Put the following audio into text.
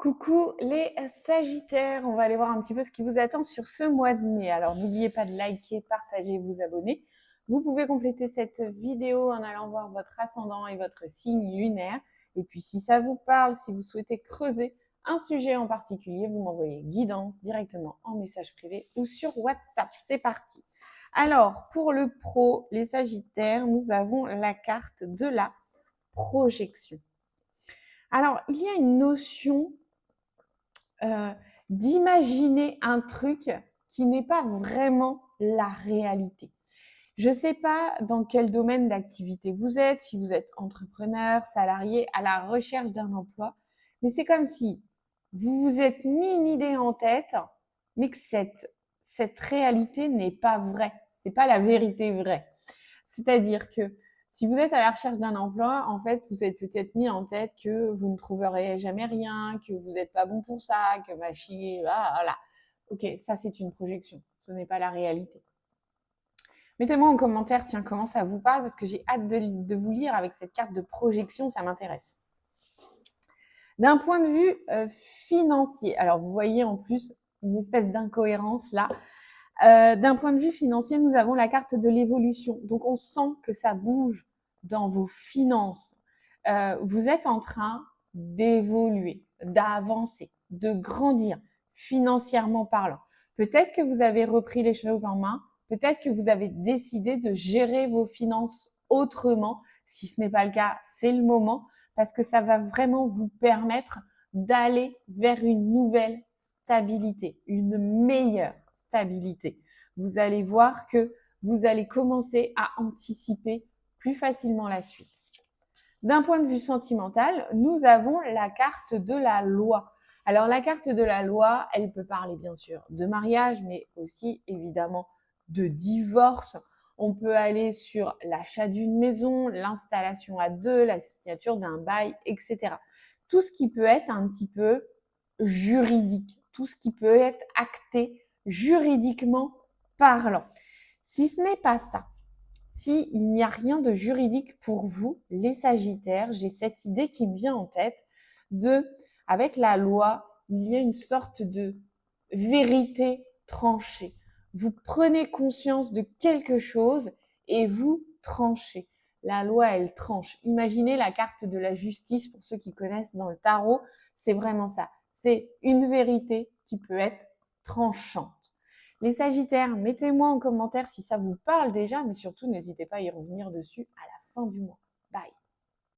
Coucou les Sagittaires, on va aller voir un petit peu ce qui vous attend sur ce mois de mai. Alors n'oubliez pas de liker, partager, vous abonner. Vous pouvez compléter cette vidéo en allant voir votre ascendant et votre signe lunaire. Et puis si ça vous parle, si vous souhaitez creuser un sujet en particulier, vous m'envoyez guidance directement en message privé ou sur WhatsApp. C'est parti. Alors pour le pro, les Sagittaires, nous avons la carte de la projection. Alors il y a une notion d'imaginer un truc qui n'est pas vraiment la réalité. Je ne sais pas dans quel domaine d'activité vous êtes, si vous êtes entrepreneur, salarié, à la recherche d'un emploi, mais c'est comme si vous vous êtes mis une idée en tête, mais que cette réalité n'est pas vraie. C'est pas la vérité vraie. C'est-à-dire que si vous êtes à la recherche d'un emploi, en fait, vous êtes peut-être mis en tête que vous ne trouverez jamais rien, que vous n'êtes pas bon pour ça, que machin, voilà. Ok, ça c'est une projection, ce n'est pas la réalité. Mettez-moi en commentaire, tiens, comment ça vous parle, parce que j'ai hâte de vous lire avec cette carte de projection, ça m'intéresse. D'un point de vue financier, alors vous voyez en plus une espèce d'incohérence là. D'un point de vue financier, nous avons la carte de l'évolution. Donc, on sent que ça bouge dans vos finances. Vous êtes en train d'évoluer, d'avancer, de grandir financièrement parlant. Peut-être que vous avez repris les choses en main. Peut-être que vous avez décidé de gérer vos finances autrement. Si ce n'est pas le cas, c'est le moment parce que ça va vraiment vous permettre d'aller vers une nouvelle stabilité, une meilleure stabilité. Vous allez voir que vous allez commencer à anticiper plus facilement la suite. D'un point de vue sentimental, nous avons la carte de la loi. Alors la carte de la loi, elle peut parler bien sûr de mariage, mais aussi évidemment de divorce. On peut aller sur l'achat d'une maison, l'installation à deux, la signature d'un bail, etc. Tout ce qui peut être un petit peu juridique, tout ce qui peut être acté juridiquement parlant. Si ce n'est pas ça, s'il n'y a rien de juridique pour vous, les Sagittaires, j'ai cette idée qui me vient en tête avec la loi, il y a une sorte de vérité tranchée. Vous prenez conscience de quelque chose et vous tranchez. La loi, elle tranche. Imaginez la carte de la justice pour ceux qui connaissent dans le tarot, c'est vraiment ça. C'est une vérité qui peut être tranchante. Les Sagittaires, mettez-moi en commentaire si ça vous parle déjà, mais surtout n'hésitez pas à y revenir dessus à la fin du mois.